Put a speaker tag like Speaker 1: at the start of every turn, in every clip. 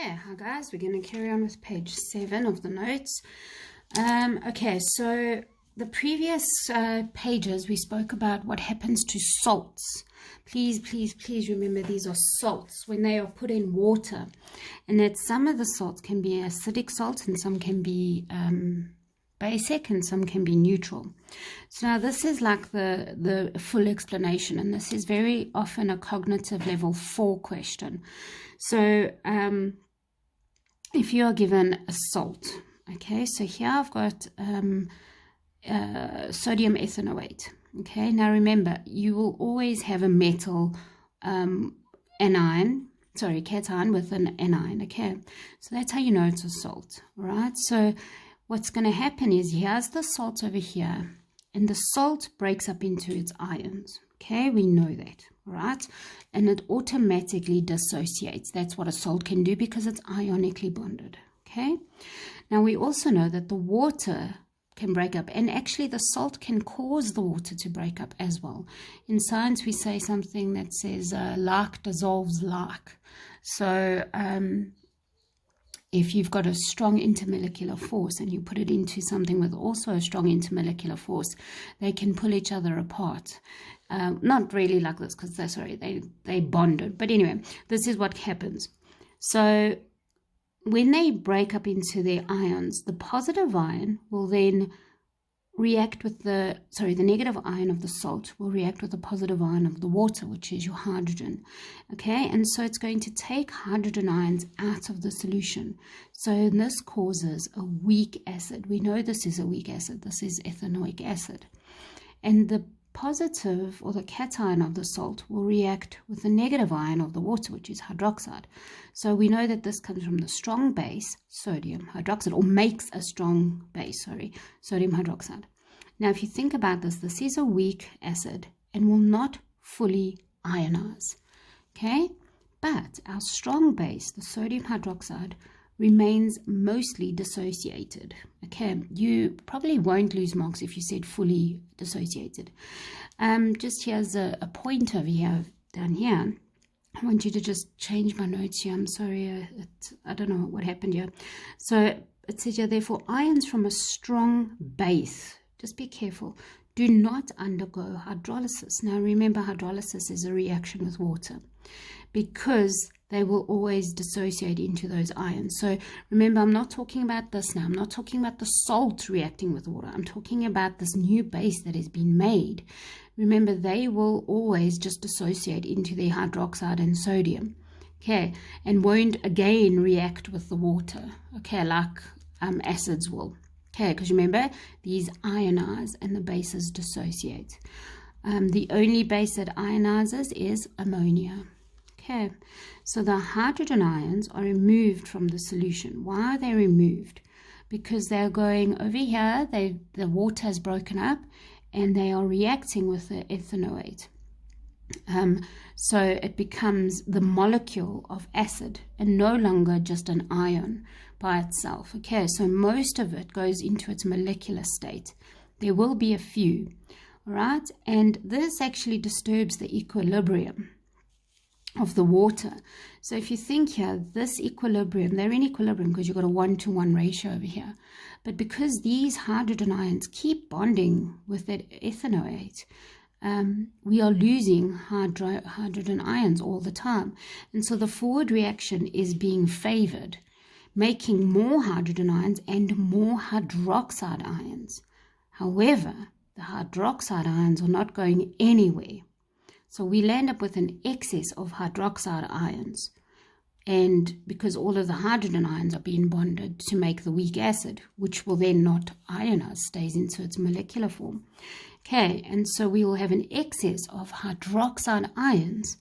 Speaker 1: Okay, hi guys, we're going to carry on with page 7 of the notes. Okay, so the previous pages we spoke about what happens to salts. Please remember these are salts when they are put in water, and that some of the salts can be acidic salts and some can be basic and some can be neutral. So now this is like the full explanation, and this is very often a cognitive level 4 question. So if you are given a salt, okay, so here I've got sodium ethanoate. Okay, now remember, you will always have a metal cation with an anion. Okay, so that's how you know it's a salt. All right, so what's going to happen is here's the salt over here, and the salt breaks up into its ions. Okay, we know that, right? And it automatically dissociates. That's what a salt can do because it's ionically bonded. Okay, now we also know that the water can break up, and actually the salt can cause the water to break up as well. In science, we say something that says like dissolves like. So if you've got a strong intermolecular force and you put it into something with also a strong intermolecular force, they can pull each other apart. Not really like this because they bonded. But anyway, this is what happens. So when they break up into their ions, the positive ion will then react with the negative ion of the salt will react with the positive ion of the water, which is your hydrogen. Okay, and so it's going to take hydrogen ions out of the solution. So this causes a weak acid. We know this is a weak acid. This is ethanoic acid. And the positive or the cation of the salt will react with the negative ion of the water, which is hydroxide. So we know that this comes from the strong base, sodium hydroxide, or makes a strong base, sodium hydroxide. Now, if you think about this, this is a weak acid and will not fully ionize. Okay, but our strong base, the sodium hydroxide, remains mostly dissociated. Okay, you probably won't lose marks if you said fully dissociated. Just here's a point over here, down here. I want you to just change my notes here. I'm sorry, I don't know what happened here. So it says here, therefore, ions from a strong base, just be careful, do not undergo hydrolysis. Now remember, hydrolysis is a reaction with water because they will always dissociate into those ions. So remember, I'm not talking about this now. I'm not talking about the salt reacting with water. I'm talking about this new base that has been made. Remember, they will always just dissociate into their hydroxide and sodium, okay, and won't again react with the water, okay, like acids will, okay, because remember, these ionize and the bases dissociate. The only base that ionizes is ammonia. Okay, so the hydrogen ions are removed from the solution. Why are they removed? Because they're going over here, the water has broken up, and they are reacting with the ethanoate. So it becomes the molecule of acid and no longer just an ion by itself. Okay, so most of it goes into its molecular state. There will be a few, all right? And this actually disturbs the equilibrium of the water. So if you think here, this equilibrium, they're in equilibrium because you've got a 1-to-1 ratio over here. But because these hydrogen ions keep bonding with that ethanoate, we are losing hydrogen ions all the time. And so the forward reaction is being favored, making more hydrogen ions and more hydroxide ions. However, the hydroxide ions are not going anywhere. So we'll end up with an excess of hydroxide ions, and because all of the hydrogen ions are being bonded to make the weak acid, which will then not ionize, stays into its molecular form. Okay, and so we will have an excess of hydroxide ions,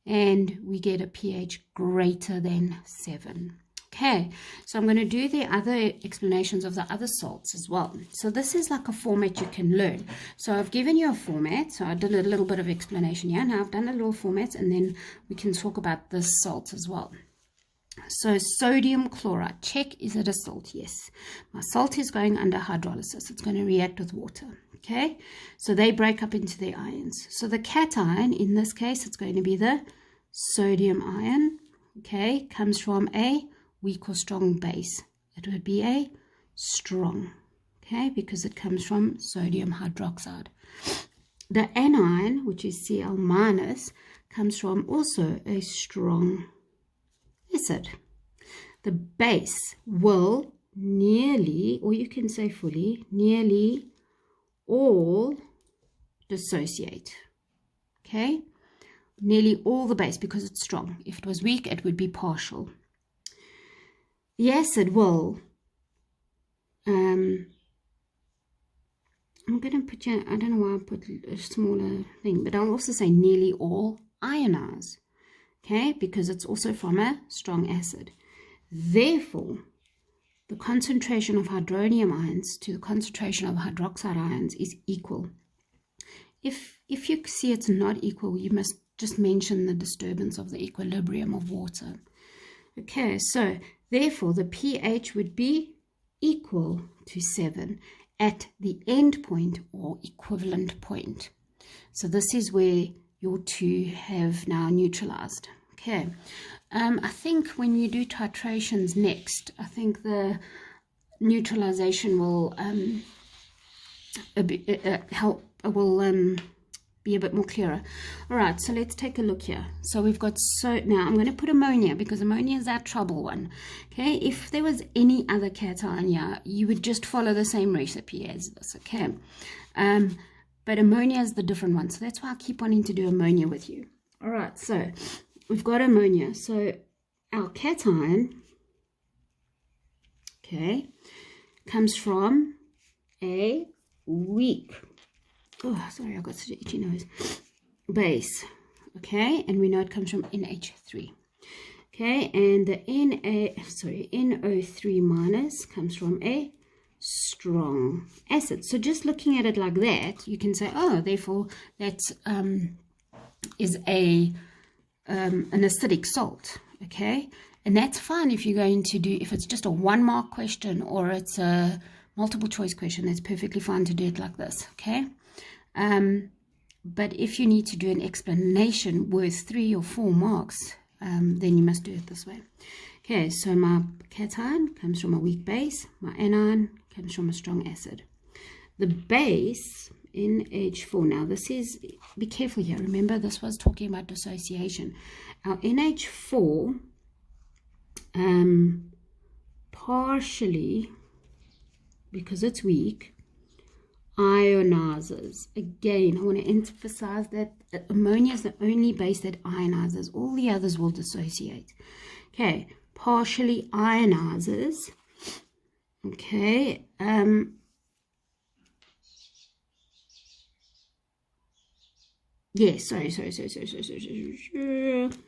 Speaker 1: and we get a pH greater than 7. Okay, so I'm going to do the other explanations of the other salts as well. So this is like a format you can learn. So I've given you a format. So I did a little bit of explanation here. Now I've done a little format, and then we can talk about this salt as well. So sodium chloride, check, is it a salt? Yes. My salt is going under hydrolysis. It's going to react with water. Okay, so they break up into their ions. So the cation, in this case, it's going to be the sodium ion. Okay, comes from a weak or strong base? It would be a strong, okay, because it comes from sodium hydroxide. The anion, which is Cl minus, comes from also a strong acid. The base will nearly, or you can say fully, nearly all dissociate, okay? Nearly all the base, because it's strong. If it was weak, it would be partial. The acid will, I'm going to put you, I don't know why I put a smaller thing, but I'll also say nearly all ionize, okay, because it's also from a strong acid. Therefore, the concentration of hydronium ions to the concentration of hydroxide ions is equal. If you see it's not equal, you must just mention the disturbance of the equilibrium of water. Okay, so therefore the pH would be equal to 7 at the end point or equivalent point. So this is where your two have now neutralized. Okay, I think when you do titrations next, I think the neutralization will be a bit more clearer. All right, so let's take a look here. So we've got, so now I'm going to put ammonia, because ammonia is that trouble one. Okay, if there was any other cation here, you would just follow the same recipe as this. Okay, but ammonia is the different one, so that's why I keep wanting to do ammonia with you. All right, so we've got ammonia. So our cation, okay, comes from a weak, oh sorry, I got such an itchy nose, base, okay, and we know it comes from NH3, okay, and the NO3 minus comes from a strong acid. So just looking at it like that, you can say, oh, therefore that is an acidic salt, okay, and that's fine if you're going to do, if it's just a 1-mark question or it's a multiple choice question, that's perfectly fine to do it like this, okay. But if you need to do an explanation worth 3 or 4 marks, then you must do it this way. Okay, so my cation comes from a weak base, my anion comes from a strong acid. The base, NH4, now this is, be careful here, remember this was talking about dissociation. Our NH4 partially, because it's weak, ionizes. Again, I want to emphasize that ammonia is the only base that ionizes. All the others will dissociate. Okay, partially ionizes. Okay, yes, sorry.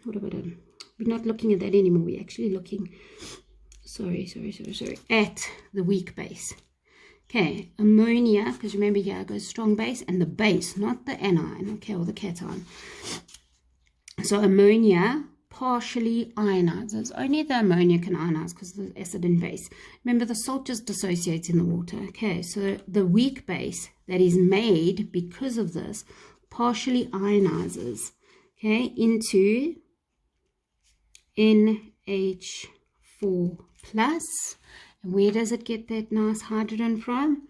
Speaker 1: What have I done? We're not looking at that anymore. We're actually looking, sorry, at the weak base. Okay, ammonia, because remember here it goes strong base and the base, not the anion, okay, or the cation. So ammonia partially ionizes. Only the ammonia can ionize because of the acid and base. Remember, the salt just dissociates in the water. Okay, so the weak base that is made because of this partially ionizes, okay, into NH4 plus. And where does it get that nice hydrogen from?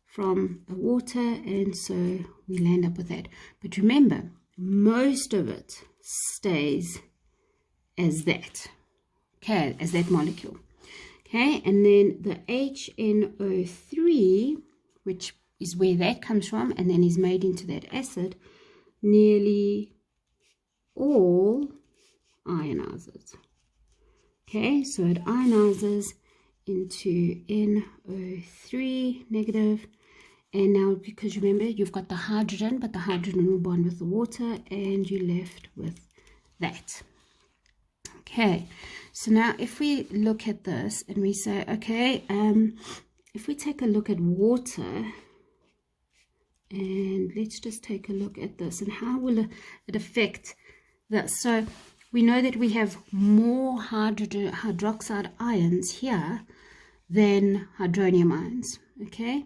Speaker 1: From the water, and so we land up with that. But remember, most of it stays as that, okay, as that molecule. Okay, and then the HNO3, which is where that comes from, and then is made into that acid, nearly all ionizes. Okay, so it ionizes into NO3 negative, and now because remember you've got the hydrogen, but the hydrogen will bond with the water and you're left with that. Okay, so now if we look at this and we say, okay, if we take a look at water, and let's just take a look at this and how will it affect this. So we know that we have more hydroxide ions here than hydronium ions, okay?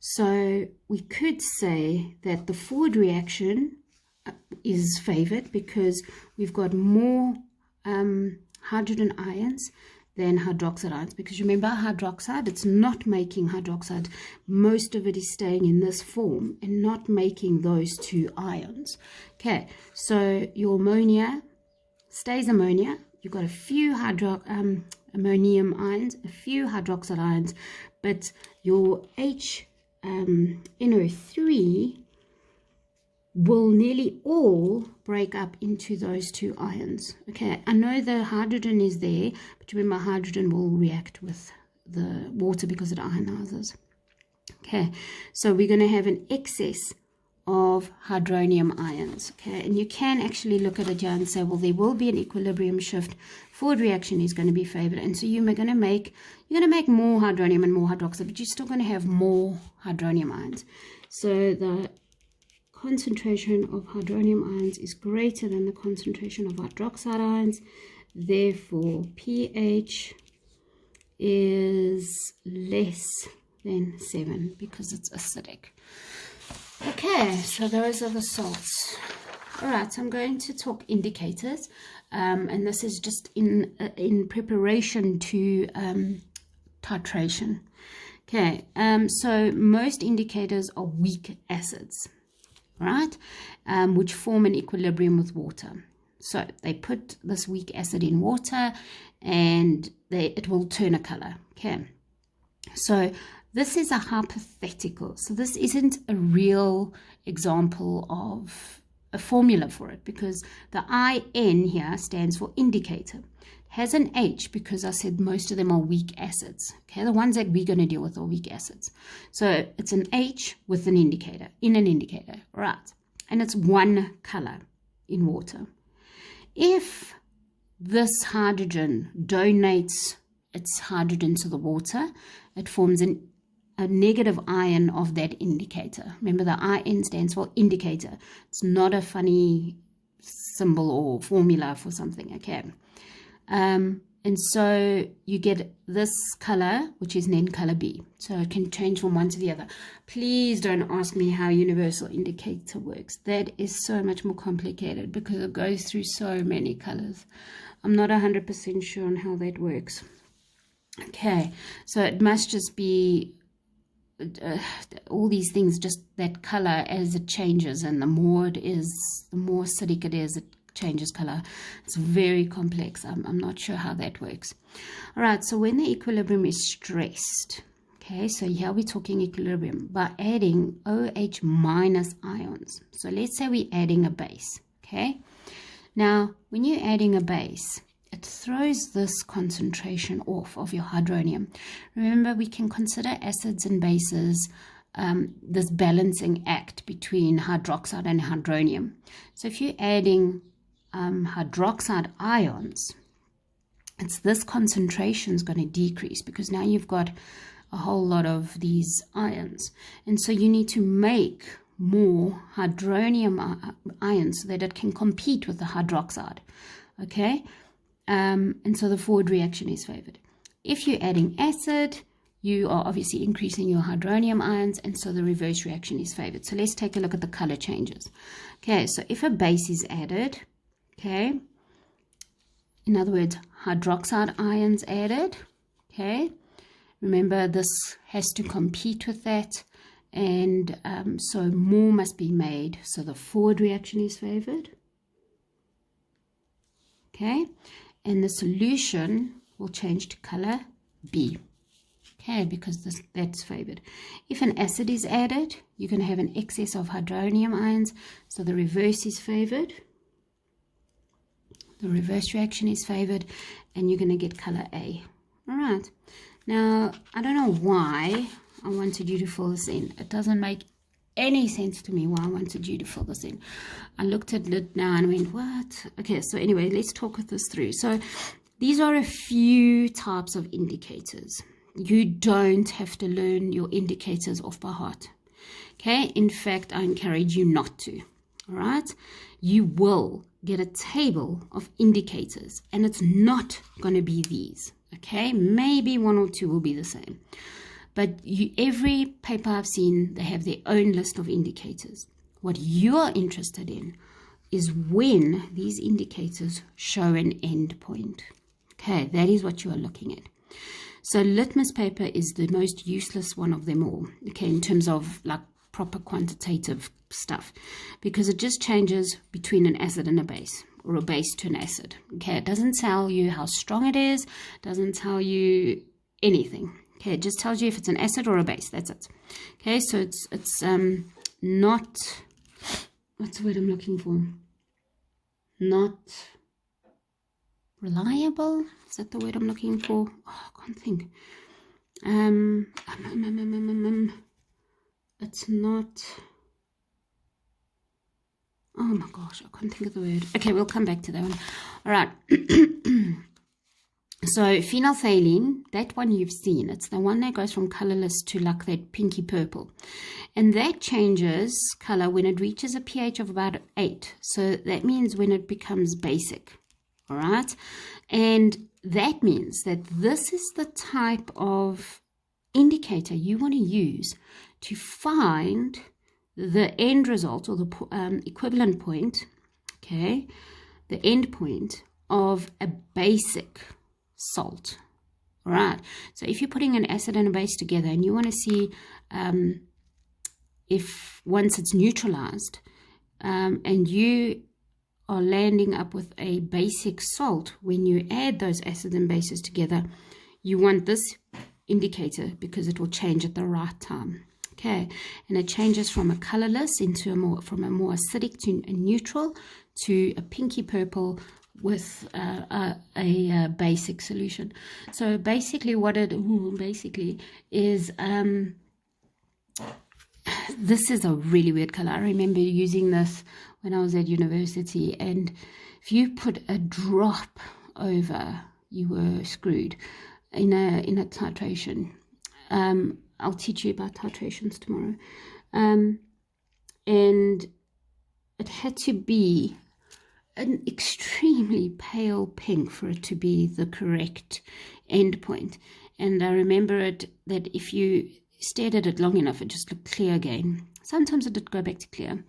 Speaker 1: So we could say that the forward reaction is favored because we've got more hydrogen ions
Speaker 2: than hydroxide ions, because remember hydroxide, it's not making hydroxide. Most of it is staying in this form and not making those two ions. Okay, so your ammonia stays ammonia. You've got a few ammonium ions, a few hydroxide ions, but your NO3 will nearly all break up into those two ions. Okay, I know the hydrogen is there, but remember hydrogen will react with the water because it ionizes. Okay, so we're going to have an excess of hydronium ions. Okay, and you can actually look at it here and say, well, there will be an equilibrium shift. Forward reaction is going to be favored, and so you're going to make more hydronium and more hydroxide, but you're still going to have more hydronium ions. So the concentration of hydronium ions is greater than the concentration of hydroxide ions, therefore pH is less than 7 because it's acidic. Okay, so those are the salts. All right, so I'm going to talk indicators, and this is just in preparation to titration. Okay, so most indicators are weak acids, right, which form an equilibrium with water. So they put this weak acid in water and it will turn a color. Okay, so this is a hypothetical, so this isn't a real example of a formula for it, because the IN here stands for indicator. It has an H because I said most of them are weak acids. Okay, the ones that we're going to deal with are weak acids. So it's an H with an indicator, in an indicator, right? And it's one color in water. If this hydrogen donates its hydrogen to the water, it forms a negative ion of that indicator. Remember, the IN stands for indicator. It's not a funny symbol or formula for something, okay? And so you get this color, which is then color B. So it can change from one to the other. Please don't ask me how universal indicator works. That is so much more complicated because it goes through so many colors. I'm not 100% sure on how that works. Okay, so it must just be all these things, just that color as it changes, and the more it is, the more acidic it is, it changes color. It's very complex. I'm not sure how that works. All right, so when the equilibrium is stressed, okay, so here we're talking equilibrium by adding OH minus ions. So let's say we're adding a base, okay? Now, when you're adding a base, it throws this concentration off of your hydronium. Remember, we can consider acids and bases this balancing act between hydroxide and hydronium. So if you're adding hydroxide ions, it's this concentration is going to decrease because now you've got a whole lot of these ions, and so you need to make more hydronium ions so that it can compete with the hydroxide. Okay, and so the forward reaction is favored. If you're adding acid, you are obviously increasing your hydronium ions, and so the reverse reaction is favored. So let's take a look at the color changes. Okay, so if a base is added, okay, in other words, hydroxide ions added, okay, remember this has to compete with that, and so more must be made, so the forward reaction is favored. Okay, and the solution will change to color B. Okay, because that's favored. If an acid is added, you're going to have an excess of hydronium ions, so the reverse is favored. The reverse reaction is favored, and you're going to get color A. All right. Now, I don't know why I wanted you to fill this in. It doesn't make any sense to me why I wanted you to fill this in. I looked at it now and went, what? Okay, so anyway, let's talk this through. So these are a few types of indicators. You don't have to learn your indicators off by heart. Okay, in fact, I encourage you not to. All right, you will get a table of indicators, and it's not going to be these. Okay, maybe one or two will be the same. But every paper I've seen, they have their own list of indicators. What you're interested in is when these indicators show an end point.
Speaker 1: Okay, that is what you are looking at. So litmus paper is the most useless one of them all, okay, in terms of like proper quantitative stuff, because it just changes between an acid and a base, or a base to an acid. Okay, it doesn't tell you how strong it is, doesn't tell you anything. Okay, it just tells you if it's an acid or a base. That's it. Okay, so it's not, what's the word I'm looking for? Not reliable. Is that the word I'm looking for? Oh, I can't think. It's not. Oh my gosh, I can't think of the word. Okay, we'll come back to that one. All right. So phenolphthalein, that one you've seen. It's the one that goes from colorless to like that pinky purple. And that changes color when it reaches a pH of about 8. So that means when it becomes basic. All right. And that means that this is the type of indicator you want to use to find the end result, or the equivalent point, okay, the end point of a basic salt. All right. So if you're putting an acid and a base together and you want to see if once it's neutralized and you are landing up with a basic salt, when you add those acids and bases together, you want this indicator because it will change at the right time. Okay, and it changes from a colorless into a more acidic to a neutral to a pinky purple with a basic solution. So basically what it basically is, this is a really weird color. I remember using this when I was at university, and if you put a drop over, you were screwed in a titration. I'll teach you about titrations tomorrow. And it had to be an extremely pale pink for it to be the correct end point. And I remember that if you stared at it long enough, it just looked clear again. Sometimes it did go back to clear.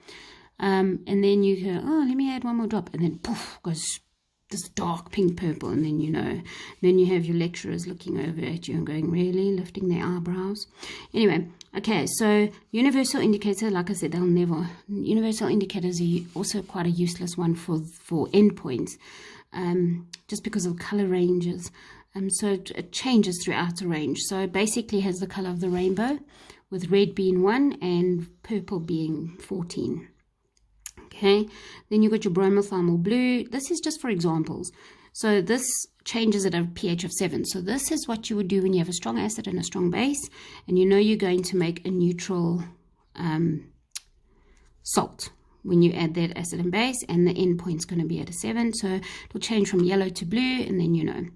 Speaker 1: And then you go, oh, let me add one more drop. And then poof, goes this dark pink purple, and then then you have your lecturers looking over at you and going, really, lifting their eyebrows. Anyway, okay, so universal indicator, like I said, universal indicators are also quite a useless one for endpoints, just because of color ranges. So it changes throughout the range. So it basically has the color of the rainbow, with red being 1 and purple being 14. Okay, then you got your bromothermal blue. This is just for examples. So this changes at a pH of 7. So this is what you would do when you have a strong acid and a strong base, and you know you're going to make a neutral salt when you add that acid and base, and the end point's going to be at a 7. So it'll change from yellow to blue, and then you know.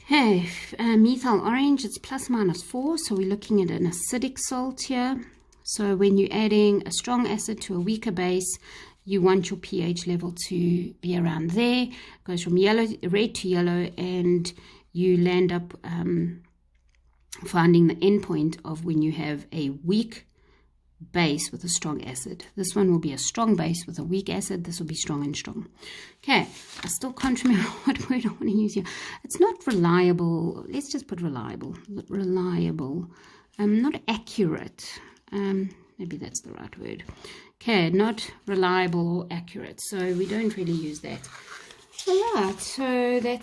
Speaker 1: Okay, methyl orange, it's plus minus 4. So we're looking at an acidic salt here. So when you're adding a strong acid to a weaker base, you want your pH level to be around there. It goes from red to yellow, and you land up finding the end point of when you have a weak base with a strong acid. This one will be a strong base with a weak acid. This will be strong and strong. Okay, I still can't remember what word I want to use here. It's not reliable. Let's just put reliable. Reliable. Not accurate. Maybe that's the right word. Okay, not reliable or accurate. So we don't really use that. All right, so that's